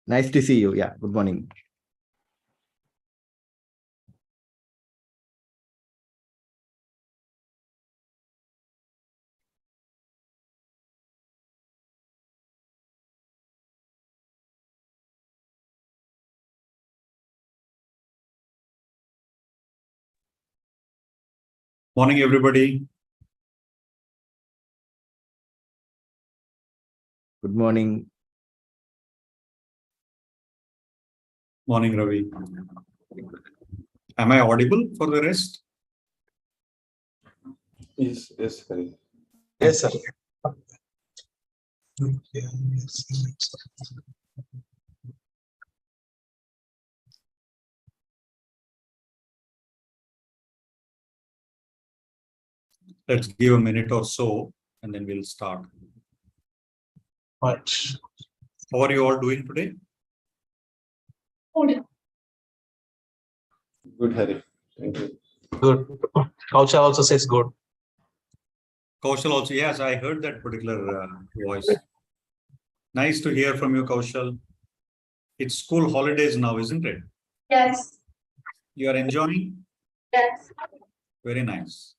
Nice to see you. Yeah, good morning. Morning, everybody. Good morning. Morning, Ravi. Am I audible for the rest? Yes, Hari. Yes, sir. Let's give a minute or so and then we'll start. Right. How are you all doing today? Good, Hari. Thank you. Good. Kaushal also says good. Kaushal also, yes, I heard that particular voice. Nice to hear from you, Kaushal. It's school holidays now, isn't it? Yes. You are enjoying? Yes. Very nice.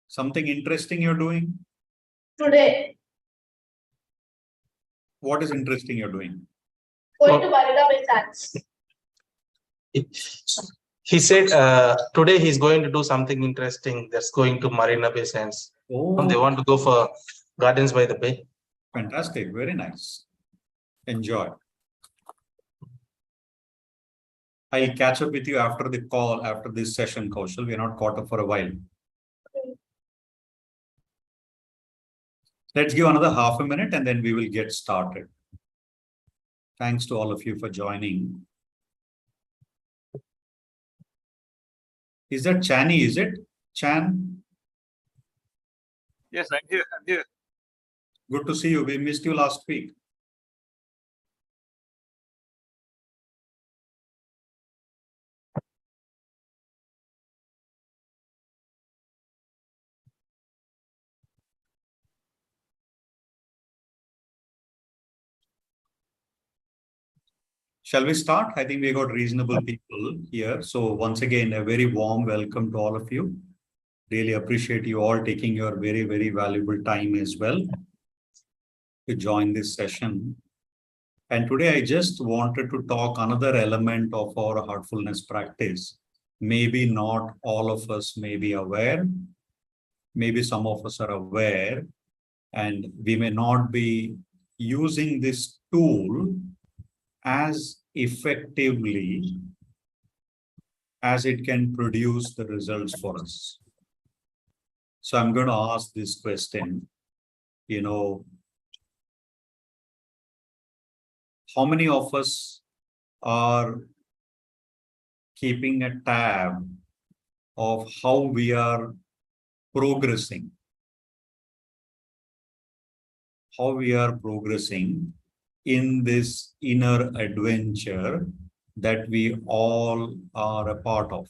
Something interesting you're doing? Today, What is interesting you're doing? going to Marina Bay Sands. He said today he's going to do something interesting that's going to Marina Bay Sands. Oh, They want to go for Gardens by the Bay. fantastic. Very nice. Enjoy. I'll catch up with you after the call, after this session, Kaushal. We're not caught up for a while. Let's give another half a minute and then we will get started. Thanks to all of you for joining. Is that Chani, is it? Chan? Yes, I'm here. I'm here. Good to see you. We missed you last week. Shall we start? I think we got reasonable people here. So once again, a very warm welcome to all of you. Really appreciate you all taking your very, very valuable time as well to join this session. And today I just wanted to talk another element of our heartfulness practice. Maybe not all of us may be aware. Maybe some of us are aware and we may not be using this tool as effectively as it can produce the results for us. So I'm going to ask this question, how many of us are keeping a tab of how we are progressing? How we are progressing in this inner adventure that we all are a part of.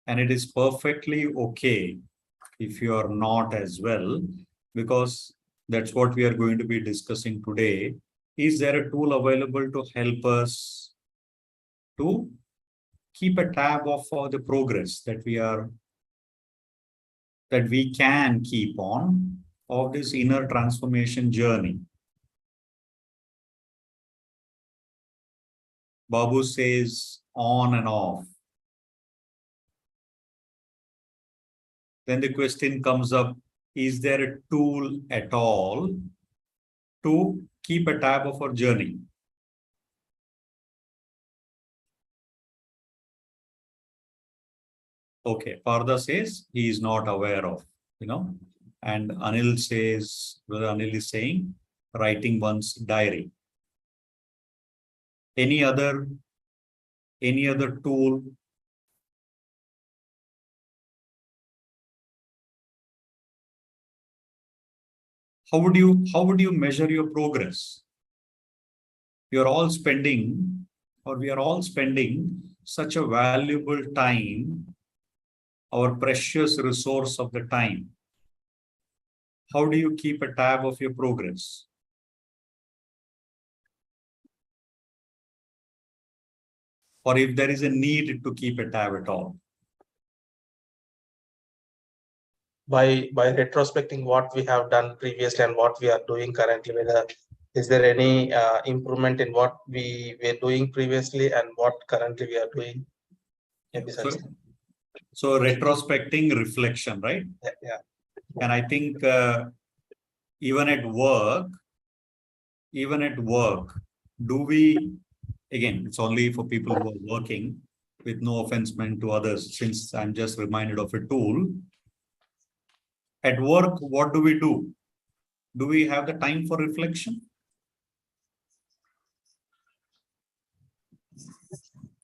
And it is perfectly okay if you are not as well, because that's what we are going to be discussing today. Is there a tool available to help us to keep a tab of the progress that we can keep on of this inner transformation journey? Babu says on and off. Then the question comes up, is there a tool at all to keep a tab of our journey? Okay, Partha says he is not aware of, and Anil says, Brother Anil is saying, writing one's diary. Any other tool? How would you measure your progress? We are all spending such a valuable time, our precious resource of the time. how do you keep a tab of your progress? Or if there is a need to keep a tab at all? By retrospecting what we have done previously and what we are doing currently, whether is there any improvement in what we were doing previously and what currently we are doing? Maybe such. So retrospecting reflection, right? Yeah. And I think even at work, do we, again, it's only for people who are working, with no offense meant to others, since I'm just reminded of a tool. At work, what do we do? Do we have the time for reflection?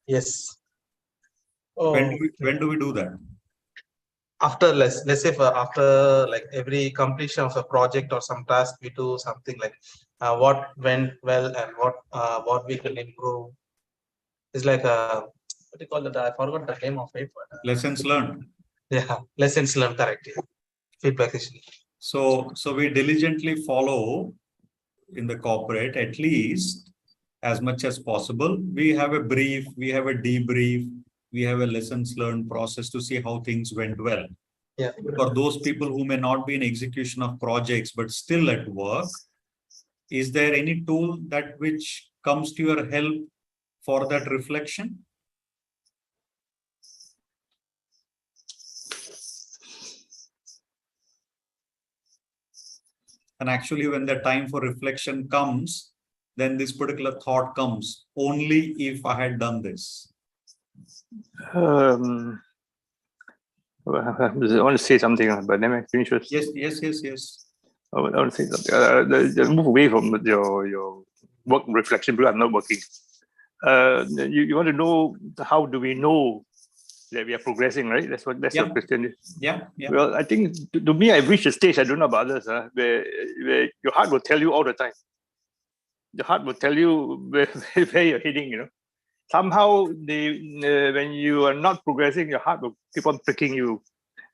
Yes. When do we do that? After let's say after like every completion of a project or some task, we do something like what went well and what we can improve. It's like what do you call it? I forgot the name of it. But, Lessons learned. yeah, lessons learned, correct. Yeah. Feedback session. So we diligently follow in the corporate, at least as much as possible. We have a brief, we have a debrief, we have a lessons learned process to see how things went well. Yeah. For those people who may not be in execution of projects, but still at work, is there any tool that which comes to your help for that reflection? And actually, when the time for reflection comes, then this particular thought comes, only if I had done this. Well, I want to say something, but then I finish first. Yes. I want to say something. Move away from your work reflection, because I'm not working. You want to know, how do we know that we are progressing, right? That's your question. Yeah. Well, I think to me, I've reached a stage, I don't know about others, where your heart will tell you all the time. The heart will tell you where you're heading, you know. Somehow, when you are not progressing, your heart will keep on pricking you.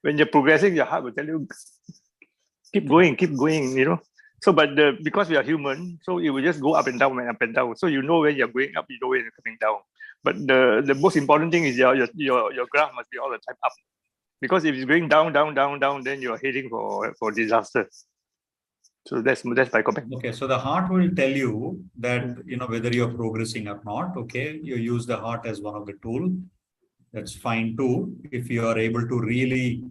When you're progressing, your heart will tell you, keep going, you know. So, but because we are human, so it will just go up and down and up and down. So you know when you're going up, you know when you're coming down. But the most important thing is your graph must be all the time up. Because if it's going down, then you're heading for disaster. So that's my comment. Okay, so the heart will tell you that, you know, whether you're progressing or not. Okay, you use the heart as one of the tool. That's fine too. If you are able to really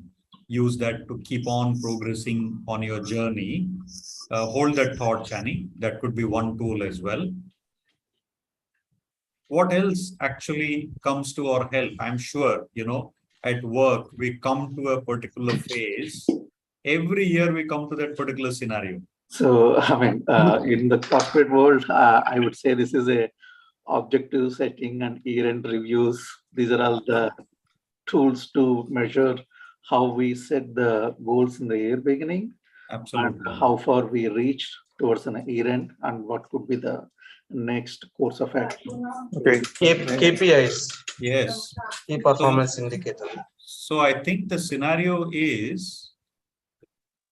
use that to keep on progressing on your journey, hold that thought, Chani. That could be one tool as well. What else actually comes to our help? I'm sure, you know, at work, we come to a particular phase. Every year we come to that particular scenario. So, I mean, in the corporate world, I would say this is a objective setting and year-end reviews. These are all the tools to measure how we set the goals in the year beginning. Absolutely. And how far we reached towards an year-end and what could be the next course of action. Okay. KPIs. Yes. Key performance indicator. So I think the scenario is,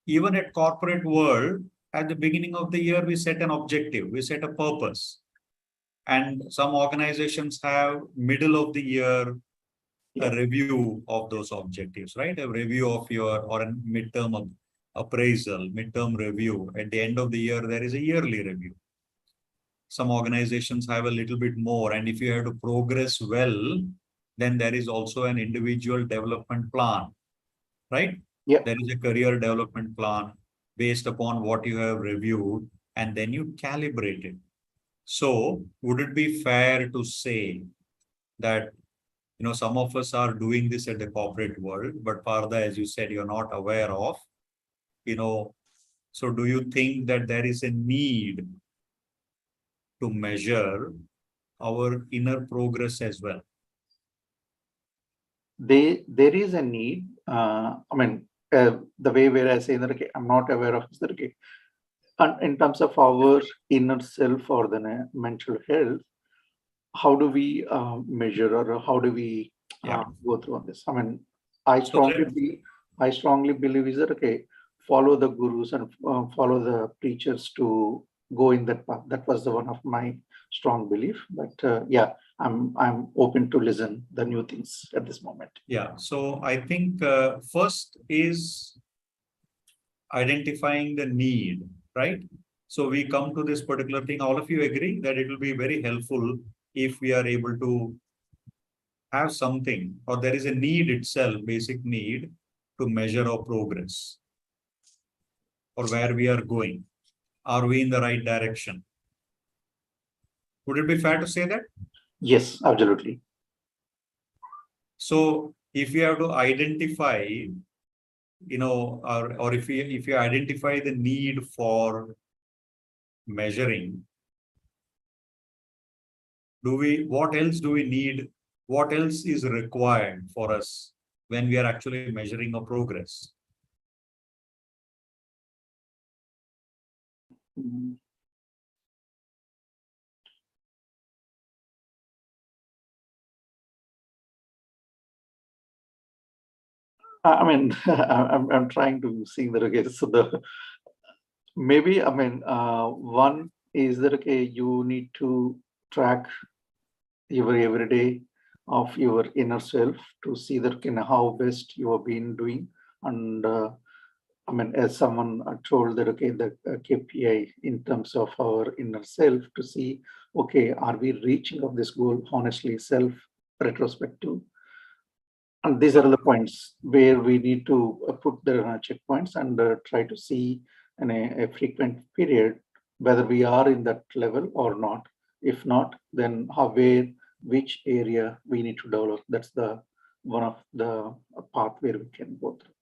even at corporate world, at the beginning of the year, we set an objective, we set a purpose. And some organizations have middle of the year a review of those objectives, right? A review of or a midterm appraisal, midterm review. At the end of the year, there is a yearly review. Some organizations have a little bit more. And if you have to progress well, then there is also an individual development plan, right? Yeah. There is a career development plan based upon what you have reviewed, and then you calibrate it. So would it be fair to say that, you know, some of us are doing this at the corporate world, but Partha, as you said, you're not aware of, you know, so do you think that there is a need to measure our inner progress as well? There is a need. I mean, the way where I say that, okay, I'm not aware of that, okay. And in terms of our inner self or the mental health, how do we measure, or how do we go through on this? I mean, I strongly believe is that, okay, follow the gurus and follow the preachers to go in that path. That was the one of my strong belief. But yeah, I'm open to listen the new things at this moment. Yeah. So I think first is identifying the need, right? So we come to this particular thing. All of you agree that it will be very helpful if we are able to have something, or there is a need itself, basic need to measure our progress or where we are going. Are we in the right direction? Would it be fair to say that? Yes, absolutely. So if you have to identify, or if you identify the need for measuring, what else do we need? What else is required for us when we are actually measuring our progress? Mm. I mean, I'm trying to see that. Okay, so maybe one is that okay, you need to track your everyday of your inner self to see that how best you have been doing. And as someone told that okay, the KPI in terms of our inner self to see okay, are we reaching of this goal honestly, self retrospective. And these are the points where we need to put the checkpoints and try to see in a frequent period whether we are in that level or not. If not, then which area we need to develop. That's the one of the path where we can go through.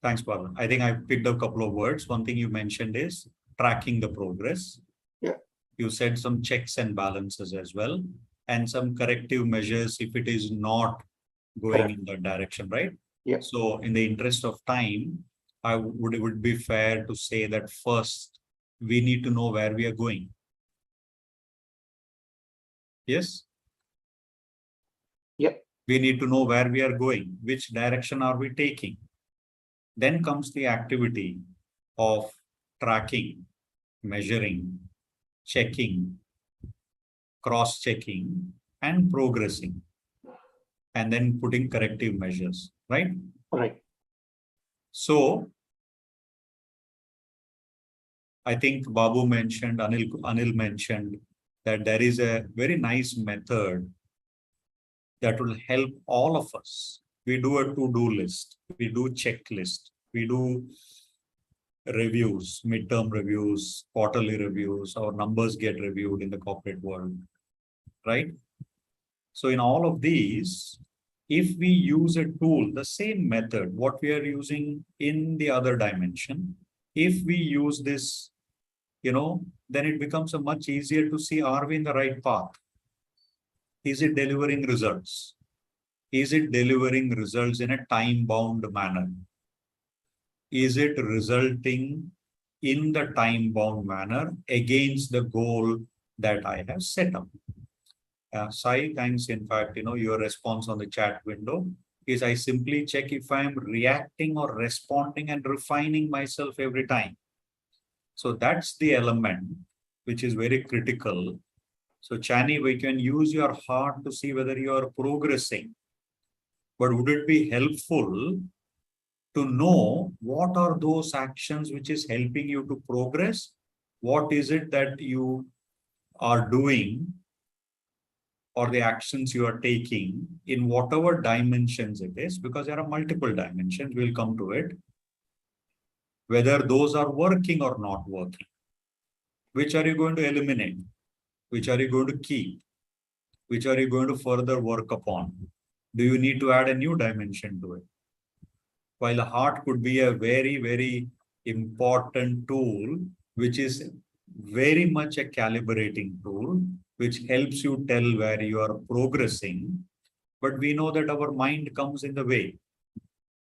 Thanks, Pawan. I think I picked up a couple of words. One thing you mentioned is tracking the progress. Yeah. You said some checks and balances as well, and some corrective measures if it is not going in that direction, right? Yeah. So in the interest of time, it would be fair to say that first we need to know where we are going. Yes? Yeah. We need to know where we are going, which direction are we taking. Then comes the activity of tracking, measuring, checking, cross-checking, and progressing. And then putting corrective measures, right? Right. So I think Babu mentioned, Anil mentioned that there is a very nice method that will help all of us. We do a to-do list, we do checklist, we do reviews, midterm reviews, quarterly reviews, our numbers get reviewed in the corporate world, right? So in all of these, if we use a tool, the same method, what we are using in the other dimension, if we use this, then it becomes a much easier to see, are we in the right path? Is it delivering results? Is it delivering results in a time-bound manner? Is it resulting in the time-bound manner against the goal that I have set up? Sai, thanks. In fact, your response on the chat window is I simply check if I'm reacting or responding and refining myself every time. So that's the element which is very critical. So Chani, we can use your heart to see whether you are progressing. But would it be helpful to know what are those actions which is helping you to progress? What is it that you are doing or the actions you are taking in whatever dimensions it is, because there are multiple dimensions, we'll come to it, whether those are working or not working. Which are you going to eliminate? Which are you going to keep? Which are you going to further work upon? Do you need to add a new dimension to it? While the heart could be a very, very important tool, which is very much a calibrating tool, which helps you tell where you are progressing. But we know that our mind comes in the way,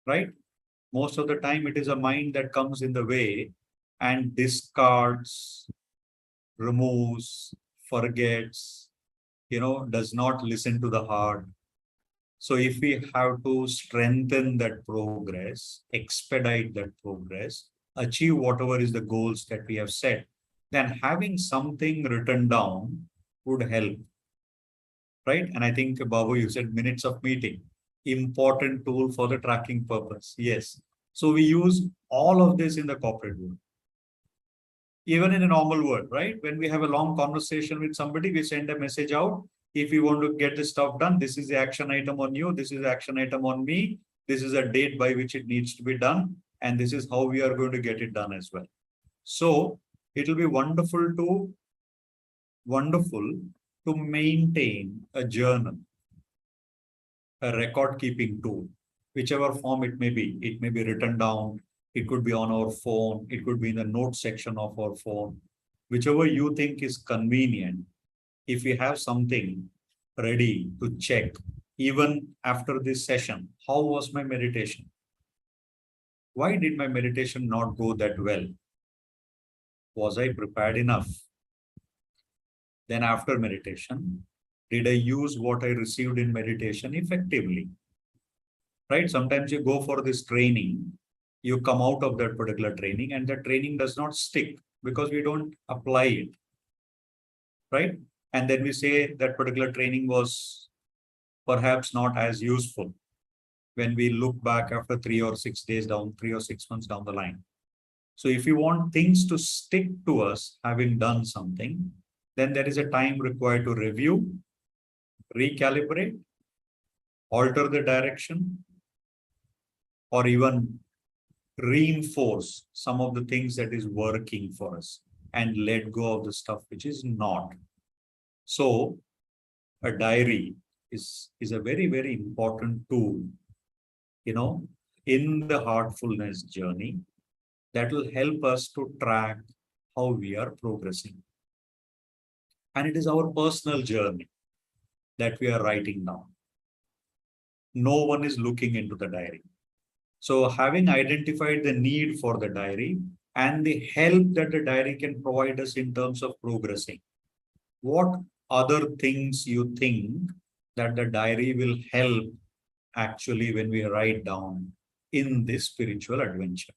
right? Most of the time, it is a mind that comes in the way and discards, removes, forgets, does not listen to the heart. So if we have to strengthen that progress, expedite that progress, achieve whatever is the goals that we have set, then having something written down would help, right? And I think, Babu, you said minutes of meeting, important tool for the tracking purpose. Yes. So we use all of this in the corporate world. Even in a normal world, right? When we have a long conversation with somebody, we send a message out. If you want to get the stuff done, this is the action item on you. This is the action item on me. This is a date by which it needs to be done. And this is how we are going to get it done as well. So it will be wonderful to maintain a journal, a record keeping tool, whichever form it may be. It may be written down. It could be on our phone. It could be in the notes section of our phone. Whichever you think is convenient. If we have something ready to check, even after this session, how was my meditation? Why did my meditation not go that well? Was I prepared enough? Then after meditation, did I use what I received in meditation effectively? Right? Sometimes you go for this training, you come out of that particular training and the training does not stick because we don't apply it. Right? And then we say that particular training was perhaps not as useful when we look back after 3 or 6 days down, 3 or 6 months down the line. So if you want things to stick to us having done something, then there is a time required to review, recalibrate, alter the direction, or even reinforce some of the things that is working for us and let go of the stuff which is not. So a diary is a very, very important tool, you know, in the heartfulness journey that will help us to track how we are progressing. And it is our personal journey that we are writing down. No one is looking into the diary. So having identified the need for the diary and the help that the diary can provide us in terms of progressing, what other things you think that the diary will help actually when we write down in this spiritual adventure?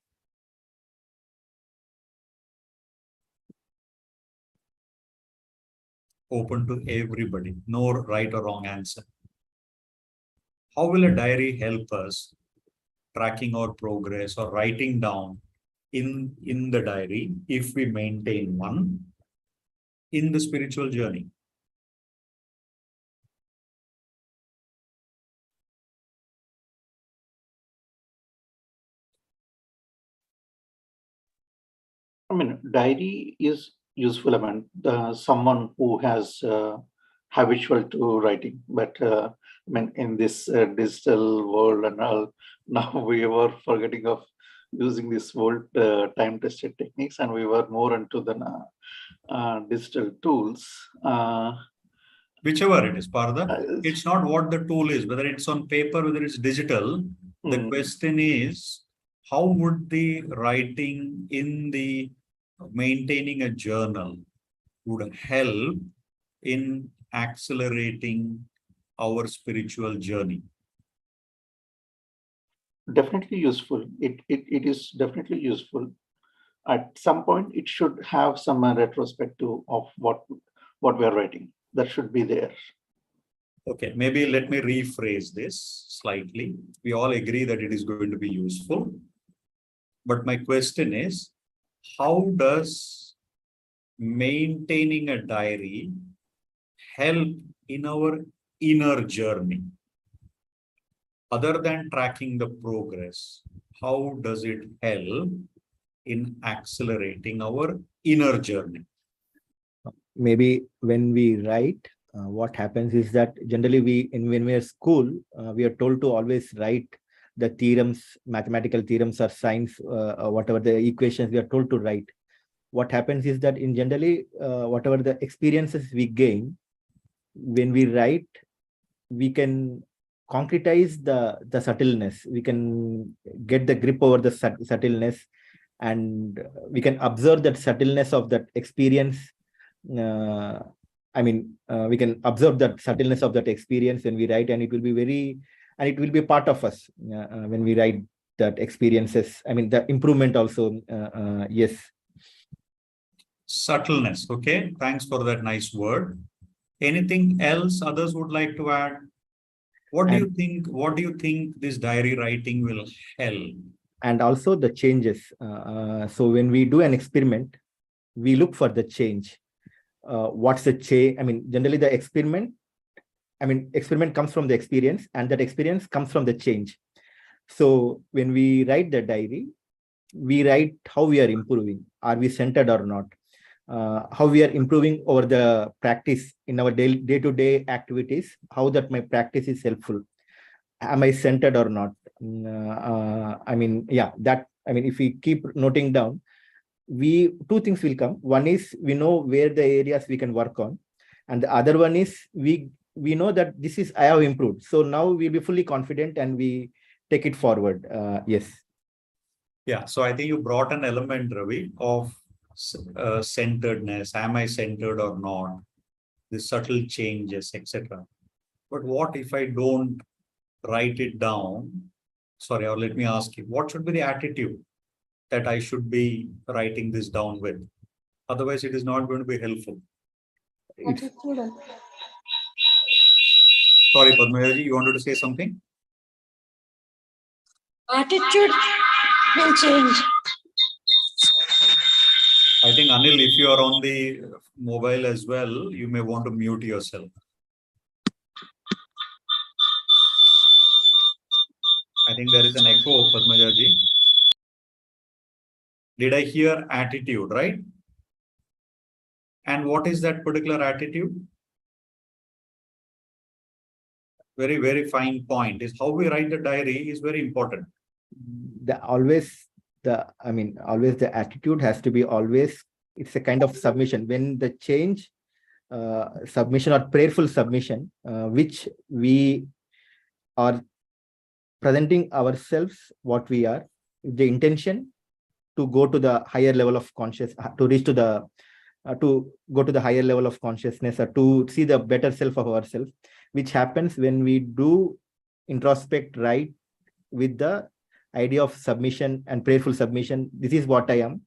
Open to everybody, no right or wrong answer. How will a diary help us tracking our progress or writing down in the diary if we maintain one in the spiritual journey? I mean, diary is useful. I mean, someone who has habitual to writing, but I mean, in this digital world and all, now we were forgetting of using this old time-tested techniques, and we were more into the digital tools. Whichever it is, Partha, it's not what the tool is, whether it's on paper, whether it's digital. The question is, how would the writing in the maintaining a journal would help in accelerating our spiritual journey? Definitely useful. It is definitely useful. At some point, it should have some retrospective of what we are writing. That should be there. Okay, maybe let me rephrase this slightly. We all agree that it is going to be useful. But my question is, how does maintaining a diary help in our inner journey? Other than tracking the progress, how does it help in accelerating our inner journey? Maybe when we write, what happens is that generally when we are school, we are told to always write the theorems, mathematical theorems or science, whatever the equations we are told to write. What happens is that in generally, whatever the experiences we gain, when we write, we can concretize the subtleness. We can get the grip over the subtleness, and we can observe that subtleness of that experience. We can observe that subtleness of that experience when we write, and it will be very and it will be part of us when we write that experiences. I mean, the improvement also. Yes. Subtleness. Okay. Thanks for that nice word. Anything else others would like to add? What do you think? What do you think this diary writing will help? And also the changes. So when we do an experiment, we look for the change. What's the change? I mean, generally the experiment comes from the experience, and that experience comes from the change. So when we write the diary, we write how we are improving. Are we centered or not? How we are improving over the practice in our day-to-day activities, how that my practice is helpful. Am I centered or not? If we keep noting down, two things will come. One is we know where the areas we can work on, and the other one is we know that this is I have improved. So now we'll be fully confident and we take it forward. Yes. Yeah. So I think you brought an element, Ravi, of centeredness. Am I centered or not? The subtle changes, etc. But what if I don't write it down? Sorry, or let me ask you, what should be the attitude that I should be writing this down with? Otherwise, it is not going to be helpful. Sorry, Padmaji, you wanted to say something? Attitude will change. I think, Anil, if you are on the mobile as well, you may want to mute yourself. I think there is an echo, Padmaji. Did I hear attitude, right? And what is that particular attitude? Very, very fine point is how we write the diary is very important. Always the attitude has to be always, it's a kind of submission. When the change, submission or prayerful submission, which we are presenting ourselves, what we are, the intention to go to the higher level of consciousness, to reach to the to go to the higher level of consciousness, or to see the better self of ourselves, which happens when we do introspect right with the idea of submission and prayerful submission. This is what I am.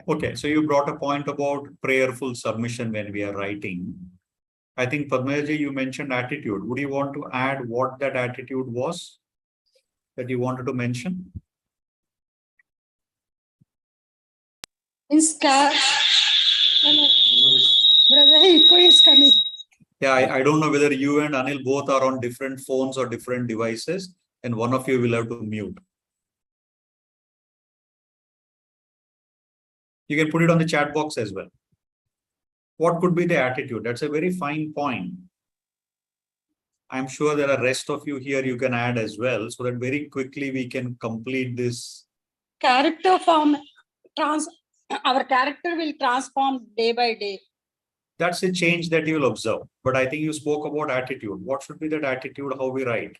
Okay, so you brought a point about prayerful submission when we are writing. I think, Padmaji, you mentioned attitude. Would you want to add what that attitude was that you wanted to mention? Brother, echo is coming. Yeah, I don't know whether you and Anil both are on different phones or different devices, and one of you will have to mute. You can put it on the chat box as well. What could be the attitude? That's a very fine point. I'm sure there are rest of you here you can add as well, so that very quickly we can complete this. Character form, our character will transform day by day. That's a change that you will observe. But I think you spoke about attitude. What should be that attitude, how we write?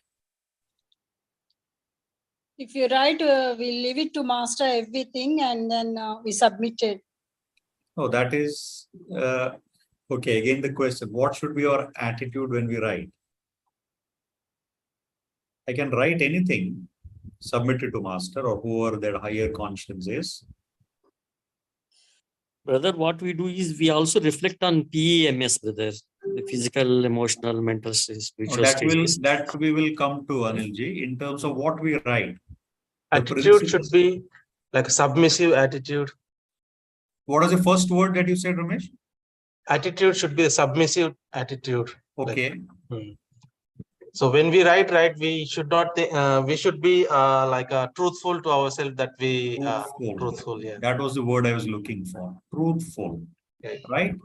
If you write, we leave it to master everything and then we submit it. Oh, that is, okay, again the question, what should be our attitude when we write? I can write anything, submit it to master or whoever that higher conscience is. Brother, what we do is we also reflect on PEMS, brother. The physical, emotional, mental, spiritual stages. That we will come to, Anilji, in terms of what we write. Attitude should be like a submissive attitude. What is the first word that you said, Ramesh? Attitude should be a submissive attitude. Okay. So when we write, we should not we should be truthful to ourselves, that we truthful. Yeah, that was the word I was looking for. Truthful. Okay. Right?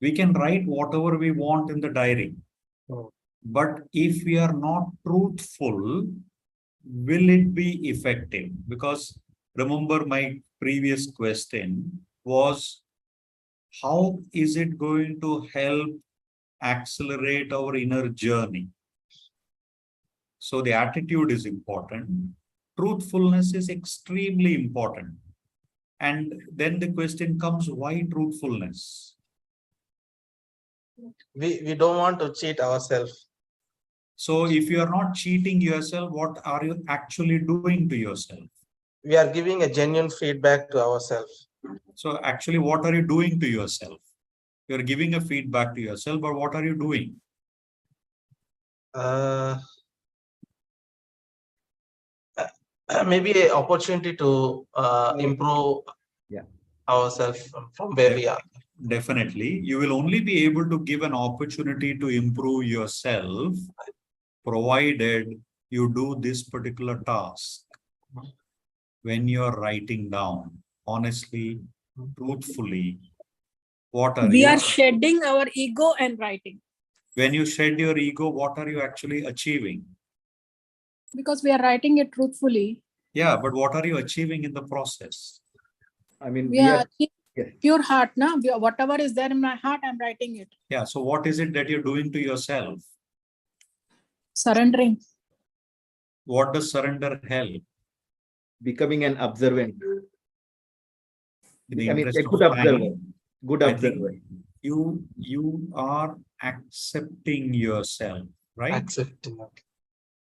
We can write whatever we want in the diary. But if we are not truthful, will it be effective? Because remember, my previous question was, how is it going to help accelerate our inner journey? So the attitude is important. Truthfulness is extremely important. And then the question comes, why truthfulness? We don't want to cheat ourselves. So if you are not cheating yourself, what are you actually doing to yourself? We are giving a genuine feedback to ourselves. So actually, what are you doing to yourself? You're giving a feedback to yourself, but what are you doing? Maybe an opportunity to improve ourselves from where we are. Definitely. You will only be able to give an opportunity to improve yourself, provided you do this particular task. When you're writing down, honestly, truthfully, what are We you? are shedding our ego and writing. When you shed your ego, what are you actually achieving? Because we are writing it truthfully. Yeah, but what are you achieving in the process? I mean, We are yes. pure heart, na? Whatever is there in my heart, I'm writing it. Yeah, so what is it that you're doing to yourself? Surrendering. What does surrender help? Becoming an observant. In the I mean, interest a good of observer. time, Good I observer. think you are accepting yourself, right? Accepting.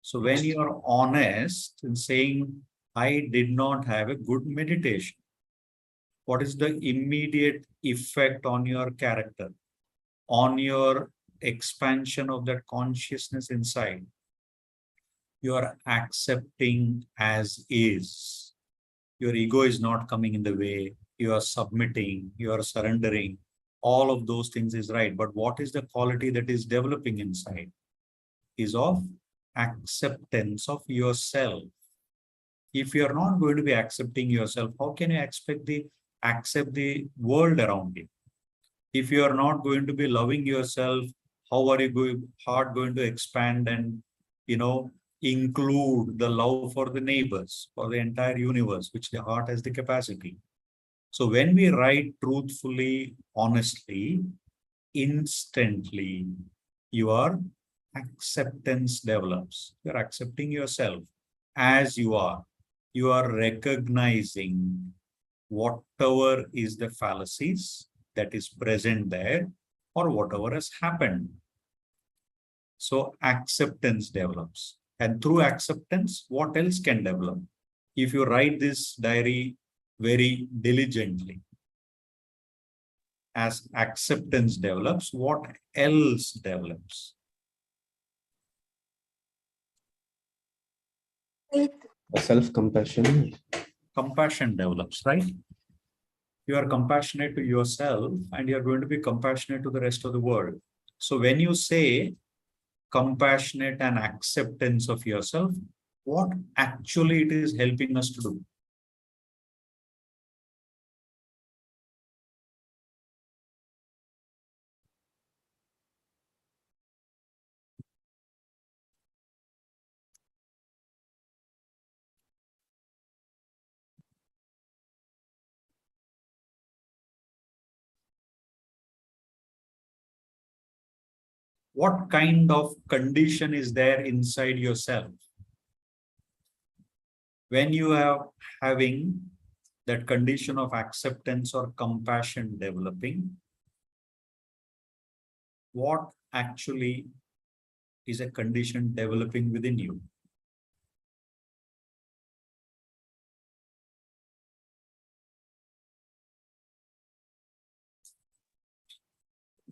So when you are honest in saying, I did not have a good meditation, what is the immediate effect on your character, on your expansion of that consciousness inside? You are accepting as is. Your ego is not coming in the way. You are submitting, you are surrendering. All of those things is right. But what is the quality that is developing inside? Is of acceptance of yourself. If you are not going to be accepting yourself, how can you accept the world around you? If you are not going to be loving yourself, how are you heart going to expand and include the love for the neighbors, for the entire universe, which the heart has the capacity? So when we write truthfully, honestly, instantly, your acceptance develops. You're accepting yourself as you are. You are recognizing whatever is the fallacies that is present there or whatever has happened. So acceptance develops. And through acceptance, what else can develop? If you write this diary very diligently, as acceptance develops, what else develops? Self-compassion. Compassion develops, right? You are compassionate to yourself and you're going to be compassionate to the rest of the world. So when you say compassionate and acceptance of yourself, what actually it is helping us to do? What kind of condition is there inside yourself? When you are having that condition of acceptance or compassion developing, what actually is a condition developing within you?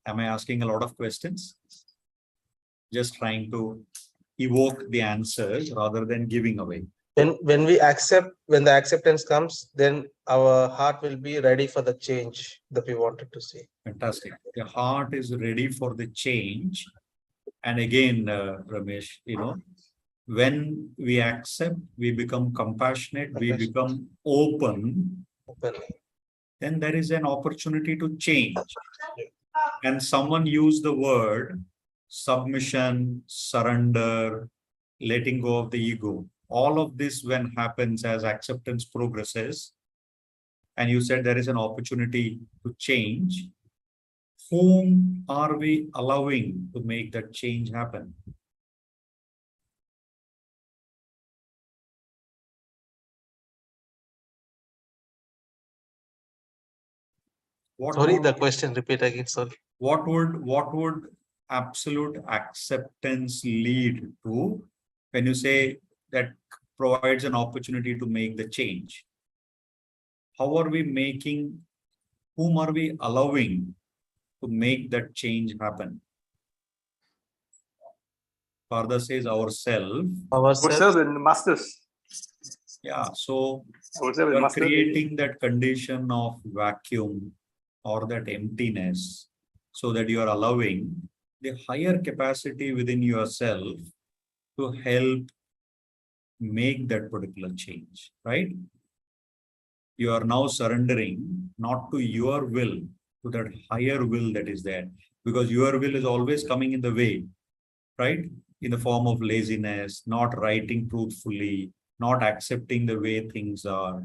Am I asking a lot of questions? Just trying to evoke the answers rather than giving away. When we accept, when the acceptance comes, then our heart will be ready for the change that we wanted to see. Fantastic. The heart is ready for the change. And again, Ramesh, when we accept, we become compassionate, we become open, then there is an opportunity to change. And someone used the word submission, surrender, letting go of the ego. All of this, when happens as acceptance progresses, and you said there is an opportunity to change, whom are we allowing to make that change happen? Sorry, the question, repeat again, sorry. What would absolute acceptance lead to when you say that provides an opportunity to make the change? How are we making, whom are we allowing to make that change happen? Father says ourselves. Ourselves and masters. Yeah, so Ourselves you and are masters. creating that condition of vacuum or that emptiness so that you are allowing the higher capacity within yourself to help make that particular change, right? You are now surrendering not to your will, to that higher will that is there, because your will is always coming in the way, right? In the form of laziness, not writing truthfully, not accepting the way things are.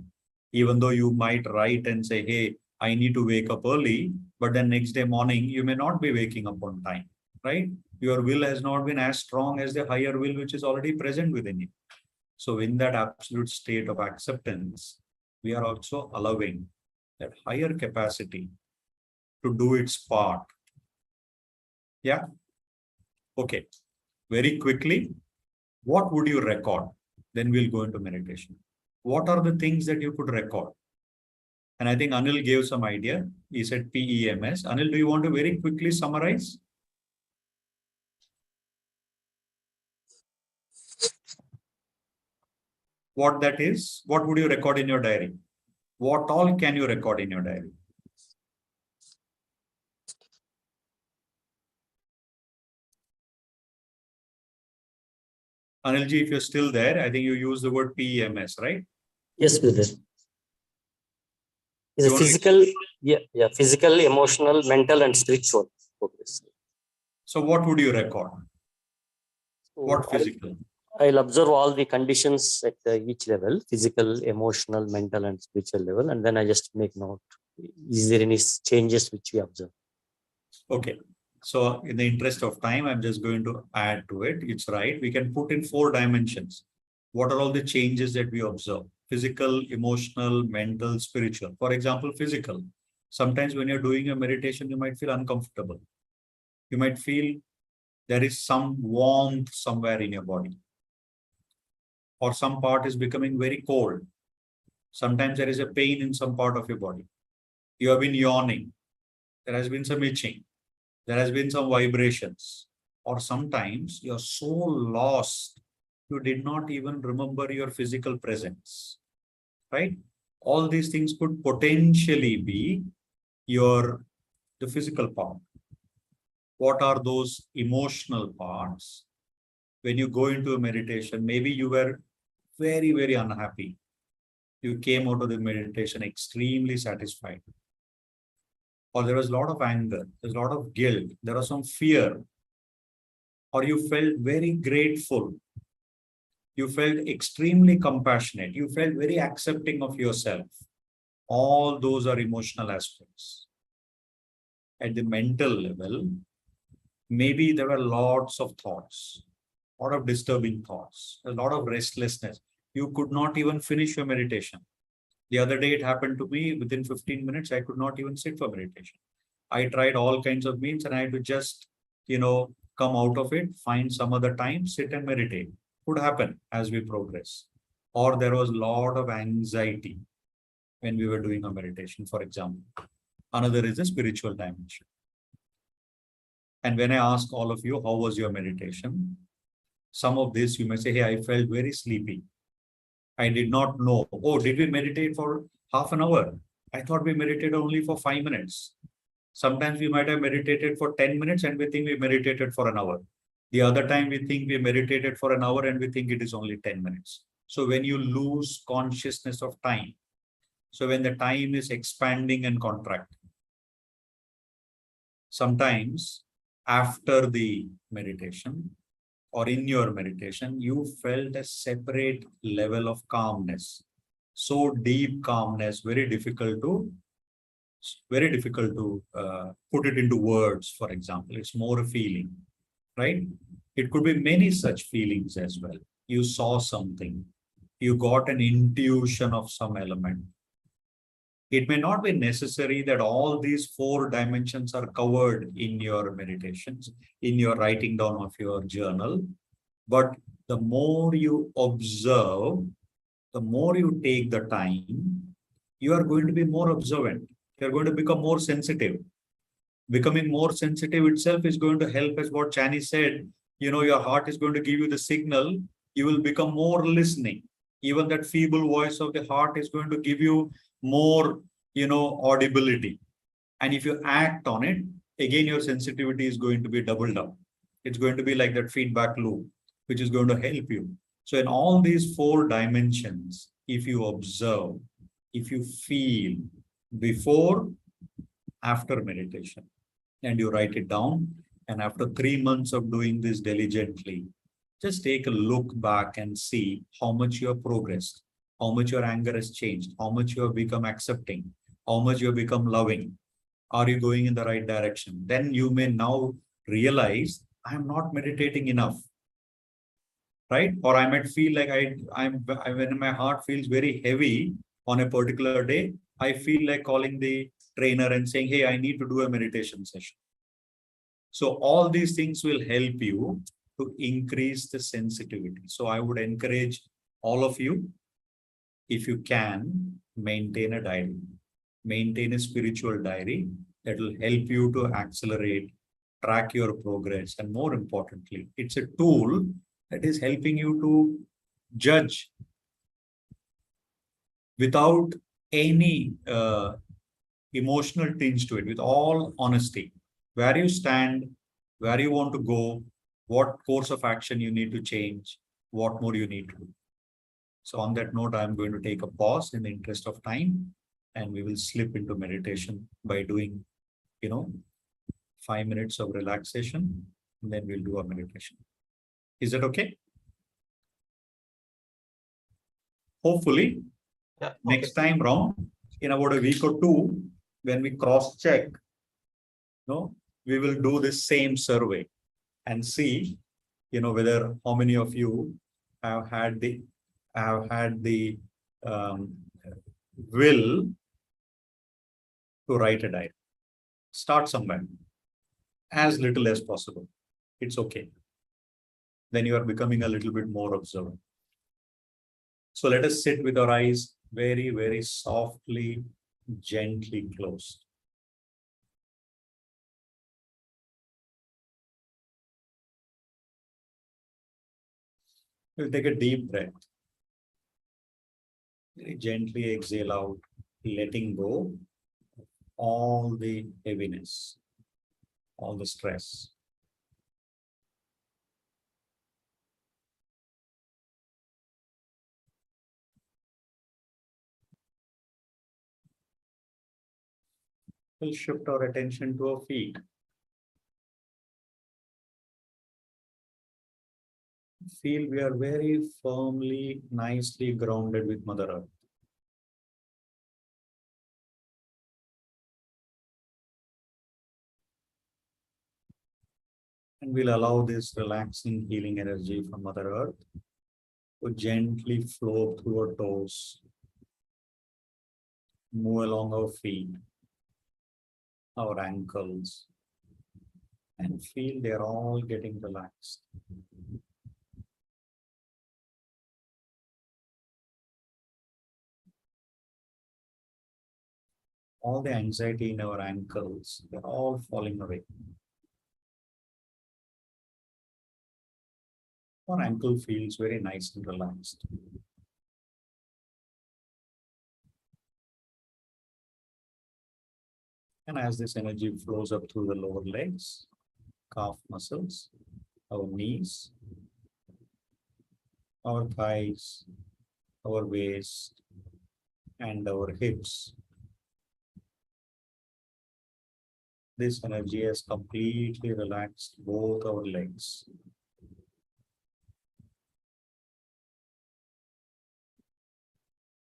Even though you might write and say, hey, I need to wake up early, but then next day morning, you may not be waking up on time, right? Your will has not been as strong as the higher will, which is already present within you. So in that absolute state of acceptance, we are also allowing that higher capacity to do its part. Yeah. Okay. Very quickly, what would you record? Then we'll go into meditation. What are the things that you could record? And I think Anil gave some idea. He said PEMS. Anil, do you want to very quickly summarize? What that is? What would you record in your diary? What all can you record in your diary? Anilji, if you're still there, I think you use the word PEMS, right? Yes, brother. Is You a want to- physical, yeah, physical, emotional, mental, and spiritual progress. So what would you record? So What physical? I'll observe all the conditions at each level, physical, emotional, mental, and spiritual level, and then I just make note. Is there any changes which we observe? Okay. So in the interest of time, I'm just going to add to it. It's right. We can put in 4 dimensions. What are all the changes that we observe? Physical, emotional, mental, spiritual. For example, physical. Sometimes when you're doing a meditation, you might feel uncomfortable. You might feel there is some warmth somewhere in your body. Or some part is becoming very cold. Sometimes there is a pain in some part of your body. You have been yawning. There has been some itching. There has been some vibrations, or sometimes you're so lost, you did not even remember your physical presence, right? All these things could potentially be the physical part. What are those emotional parts? When you go into a meditation, maybe you were very, very unhappy. You came out of the meditation extremely satisfied. Or there was a lot of anger, there's a lot of guilt, there was some fear, or you felt very grateful, you felt extremely compassionate, you felt very accepting of yourself. All those are emotional aspects. At the mental level, maybe there were lots of thoughts, a lot of disturbing thoughts, a lot of restlessness. You could not even finish your meditation. The other day, it happened to me within 15 minutes, I could not even sit for meditation. I tried all kinds of means and I had to just, come out of it, find some other time, sit and meditate. Could happen as we progress. Or there was a lot of anxiety when we were doing a meditation, for example. Another is the spiritual dimension. And when I ask all of you, how was your meditation? Some of this you may say, hey, I felt very sleepy. I did not know. Oh, did we meditate for half an hour? I thought we meditated only for 5 minutes. Sometimes we might have meditated for 10 minutes and we think we meditated for an hour. The other time we think we meditated for an hour and we think it is only 10 minutes. So when you lose consciousness of time, so when the time is expanding and contracting, sometimes after the meditation or in your meditation, you felt a separate level of calmness. So deep calmness, very difficult to put it into words, for example. It's more a feeling, right? It could be many such feelings as well. You saw something, you got an intuition of some element, It may not be necessary that all these 4 dimensions are covered in your meditations, in your writing down of your journal. But the more you observe, the more you take the time, you are going to be more observant. You're going to become more sensitive. Becoming more sensitive itself is going to help, as what Chani said, your heart is going to give you the signal. You will become more listening. Even that feeble voice of the heart is going to give you more, audibility. And if you act on it, again, your sensitivity is going to be doubled up. It's going to be like that feedback loop, which is going to help you. So in all these 4 dimensions, if you observe, if you feel before, after meditation, and you write it down, and after 3 months of doing this diligently, just take a look back and see how much you have progressed, how much your anger has changed, how much you have become accepting, how much you have become loving. Are you going in the right direction? Then you may now realize, I am not meditating enough, right? Or I might feel like when my heart feels very heavy on a particular day, I feel like calling the trainer and saying, hey, I need to do a meditation session. So all these things will help you to increase the sensitivity. So I would encourage all of you, if you can, maintain a diary, maintain a spiritual diary that will help you to accelerate, track your progress, and more importantly, it's a tool that is helping you to judge without any emotional tinge to it, with all honesty, where you stand, where you want to go, what course of action you need to change, what more you need to do. So on that note, I'm going to take a pause in the interest of time, and we will slip into meditation by doing, 5 minutes of relaxation, and then we'll do a meditation. Is that okay? Hopefully, Yeah, okay. next time round, in about a week or 2, when we cross-check, we will do this same survey and see, whether how many of you have had the will to write a diary. Start somewhere, as little as possible. It's okay. Then you are becoming a little bit more observant. So let us sit with our eyes very, very softly, gently closed. We'll take a deep breath. Very gently exhale out, letting go all the heaviness, all the stress. We'll shift our attention to our feet. Feel we are very firmly, nicely grounded with Mother Earth. And we'll allow this relaxing, healing energy from Mother Earth to gently flow through our toes, move along our feet, our ankles, and feel they're all getting relaxed. All the anxiety in our ankles, they're all falling away. Our ankle feels very nice and relaxed. And as this energy flows up through the lower legs, calf muscles, our knees, our thighs, our waist, and our hips, this energy has completely relaxed both our legs.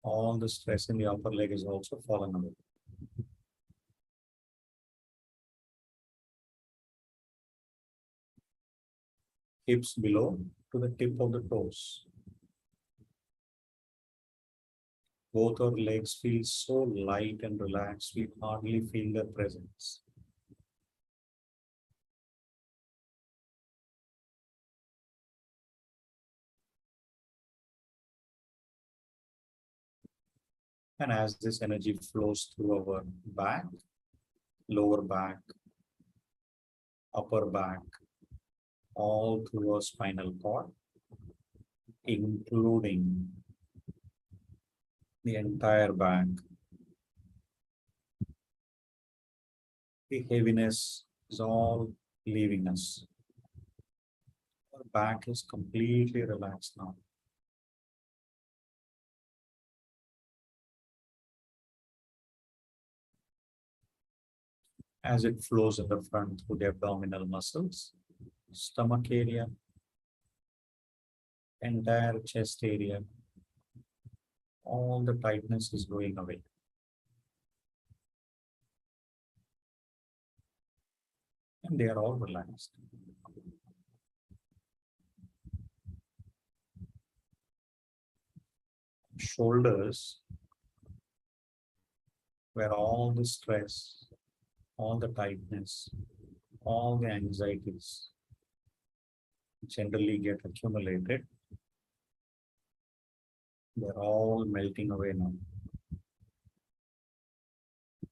All the stress in the upper leg is also fallen away. Hips below to the tip of the toes. Both our legs feel so light and relaxed, we hardly feel their presence. And as this energy flows through our back, lower back, upper back, all through our spinal cord, including the entire back, the heaviness is all leaving us. Our back is completely relaxed now. As it flows in the front through the abdominal muscles, stomach area, entire chest area, all the tightness is going away. And they are all relaxed. Shoulders, where all the stress, all the tightness, all the anxieties generally get accumulated, they're all melting away now.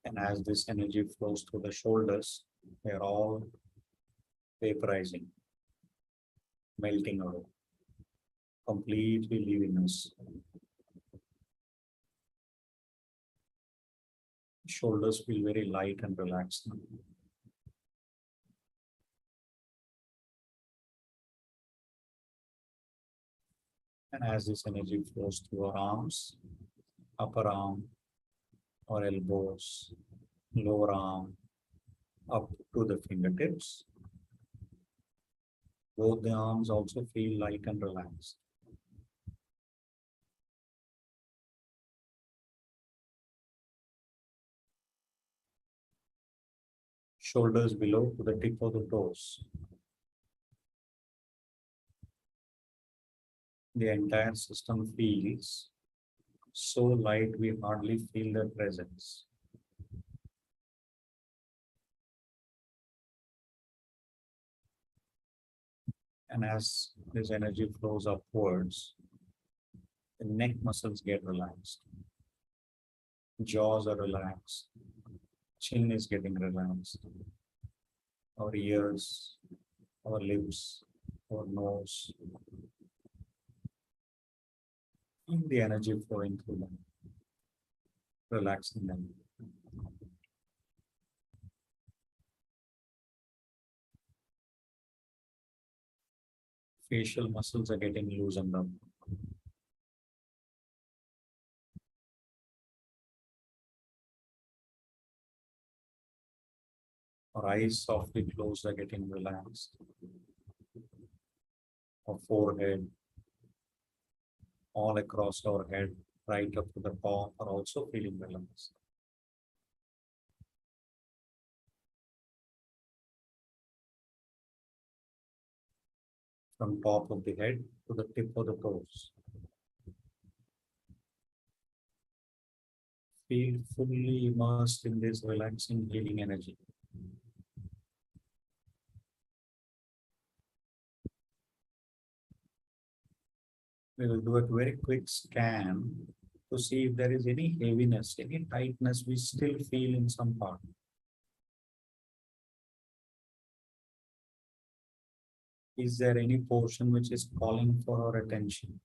And as this energy flows through the shoulders, they're all vaporizing, melting away, completely leaving us. Shoulders feel very light and relaxed now. And as this energy flows through our arms, upper arm, or elbows, lower arm, up to the fingertips, both the arms also feel light and relaxed. Shoulders below to the tip of the toes. The entire system feels so light we hardly feel their presence. And as this energy flows upwards, the neck muscles get relaxed. Jaws are relaxed. Chin is getting relaxed. Our ears, our lips, our nose. Feel the energy flowing through them, relaxing them. Facial muscles are getting loosened up. Our eyes softly closed are getting relaxed. Our forehead, all across our head, right up to the top, are also feeling relaxed. From top of the head to the tip of the toes. Feel fully immersed in this relaxing, healing energy. We will do a very quick scan to see if there is any heaviness, any tightness we still feel in some part. Is there any portion which is calling for our attention?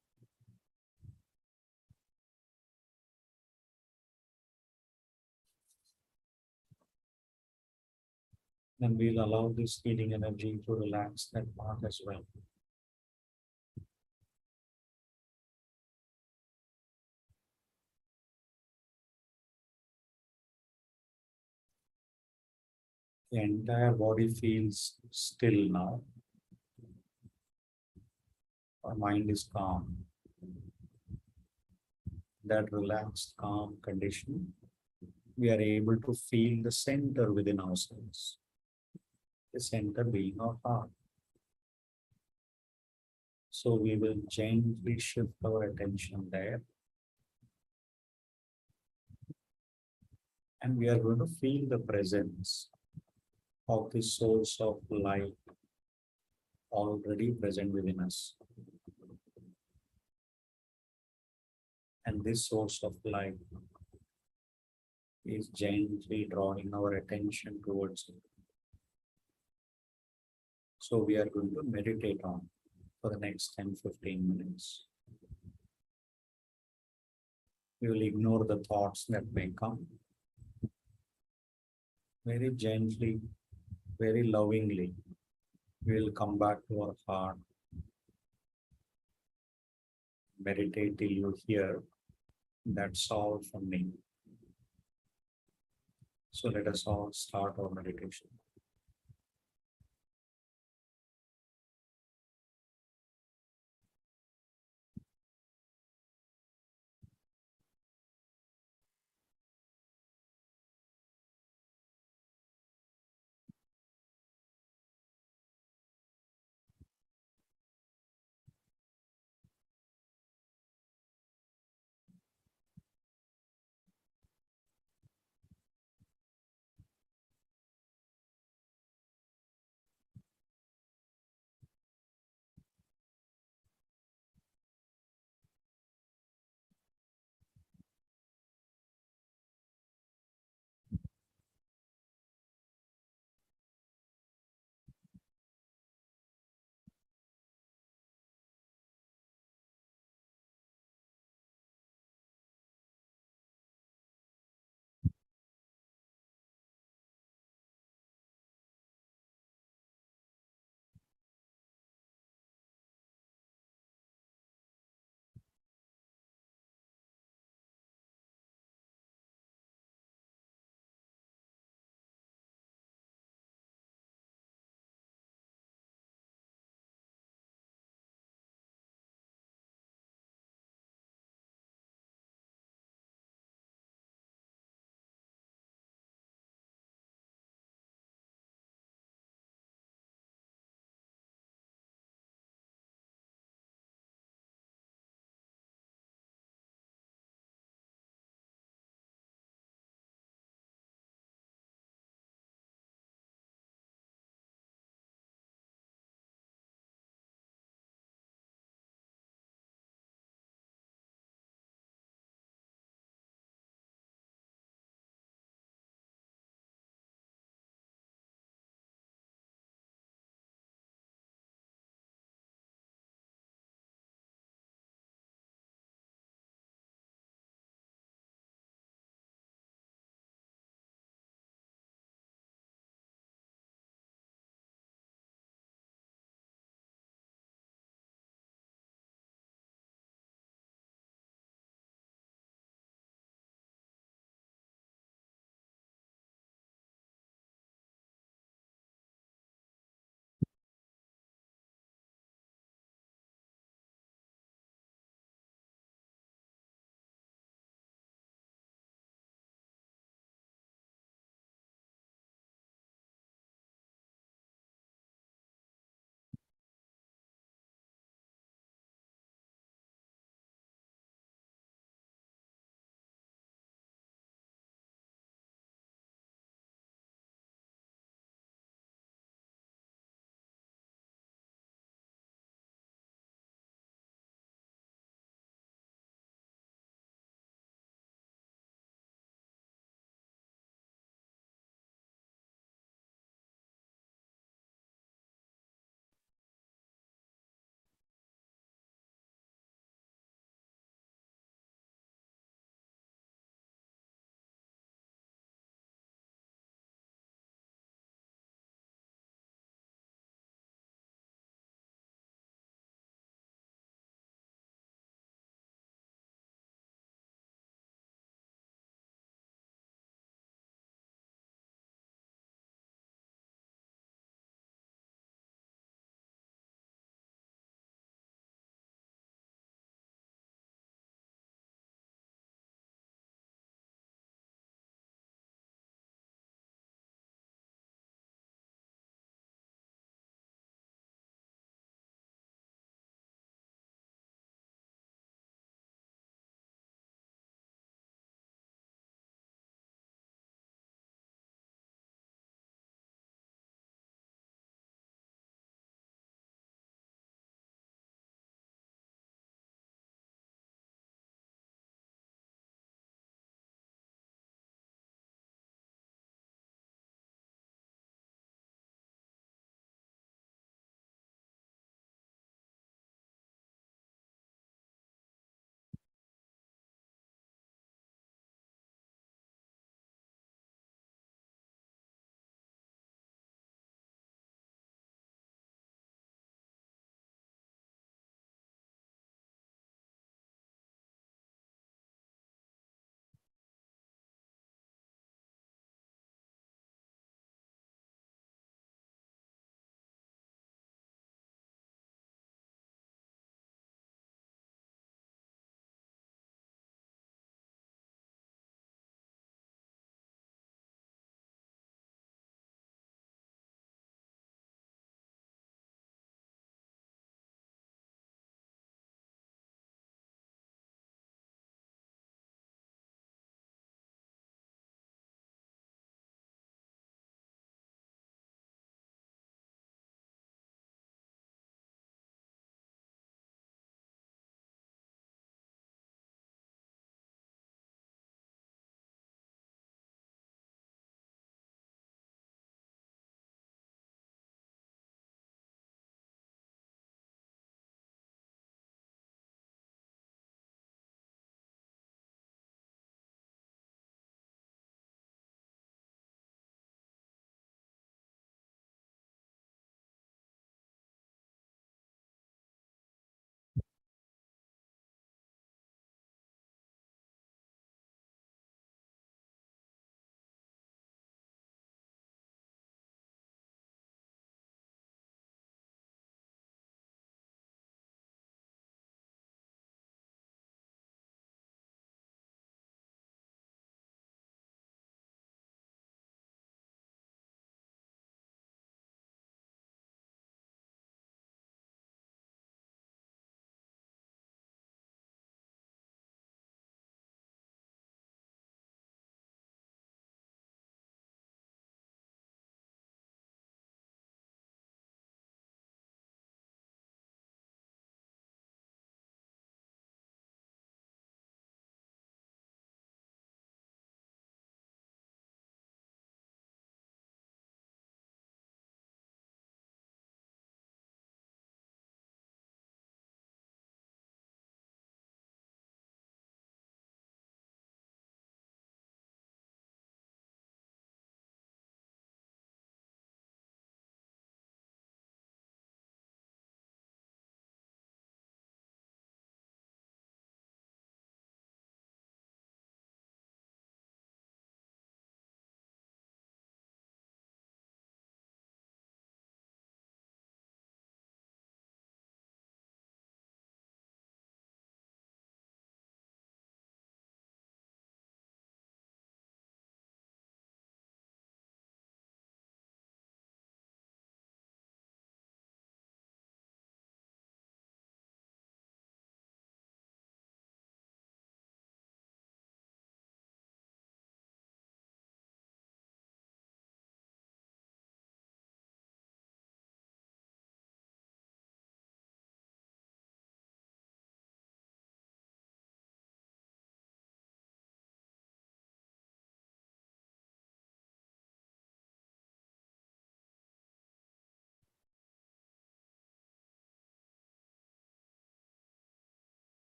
Then we'll allow this healing energy to relax that part as well. The entire body feels still now. Our mind is calm. That relaxed, calm condition, we are able to feel the center within ourselves. The center being our heart. So we will gently shift our attention there. And we are going to feel the presence of the source of light already present within us. And this source of light is gently drawing our attention towards it. So we are going to meditate on for the next 10-15 minutes. We will ignore the thoughts that may come. Very gently, very lovingly, we will come back to our heart. Meditate till you hear, that's all from me. So let us all start our meditation.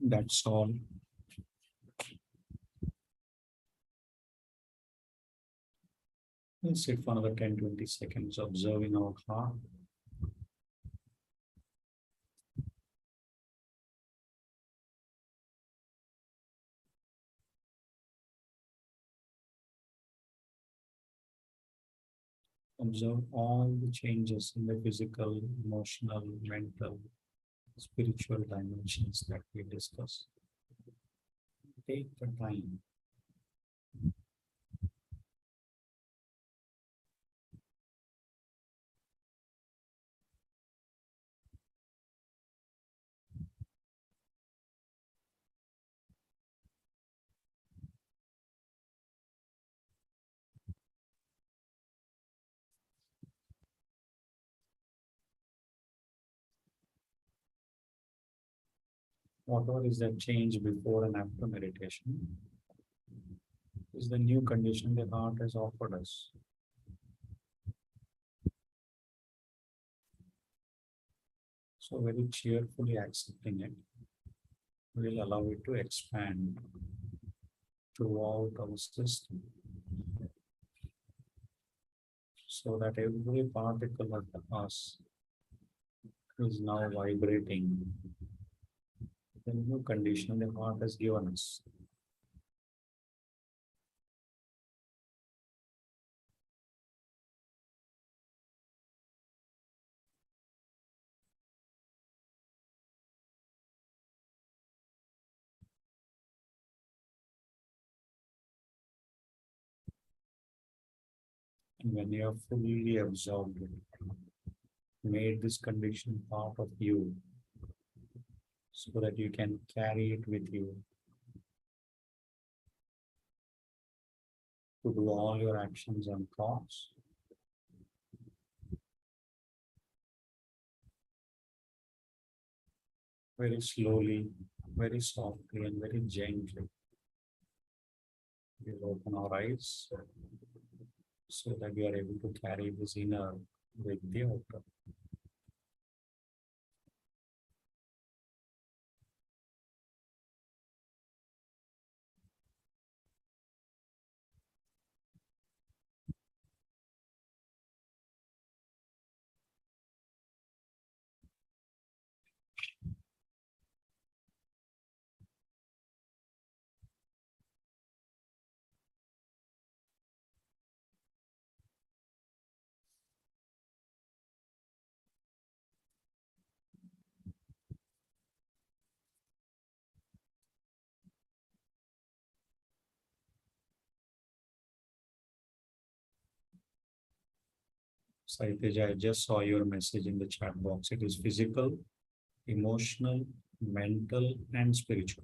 That's all. We'll sit for another 10-20 seconds, observing our heart. Observe all the changes in the physical, emotional, mental, spiritual dimensions that we discussed. Take the time. Whatever is that change before and after meditation is the new condition the heart has offered us. So very cheerfully accepting it will allow it to expand throughout our system, so that every particle of us is now vibrating the new condition the heart has given us. And when you have fully absorbed it, made this condition part of you, so that you can carry it with you to do all your actions and thoughts. Very slowly, very softly, and very gently, we'll open our eyes so that we are able to carry this inner with the outer. Saiteja, I just saw your message in the chat box. It is physical, emotional, mental, and spiritual.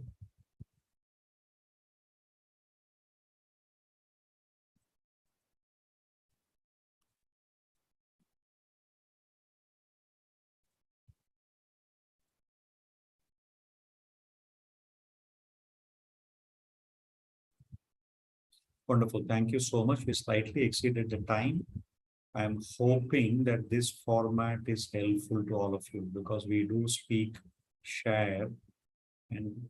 Wonderful. Thank you so much. We slightly exceeded the time. I'm hoping that this format is helpful to all of you, because we do speak, share, and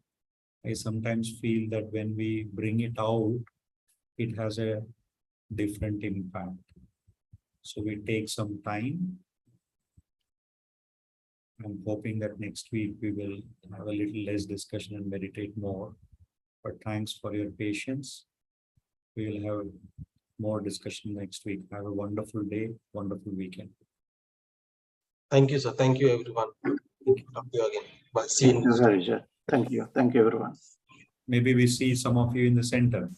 I sometimes feel that when we bring it out, it has a different impact. So we take some time. I'm hoping that next week we will have a little less discussion and meditate more. But thanks for your patience. We will have more discussion next week. Have a wonderful day, wonderful weekend. Thank you, sir. Thank you, everyone. Talk to you again. Bye. See you. Thank you, Harisha. Thank you. Thank you, everyone. Maybe we see some of you in the center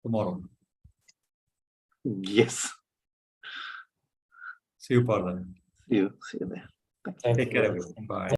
tomorrow. Yes. See you, Parda. See you there. Thank Take you. care, everyone. Bye.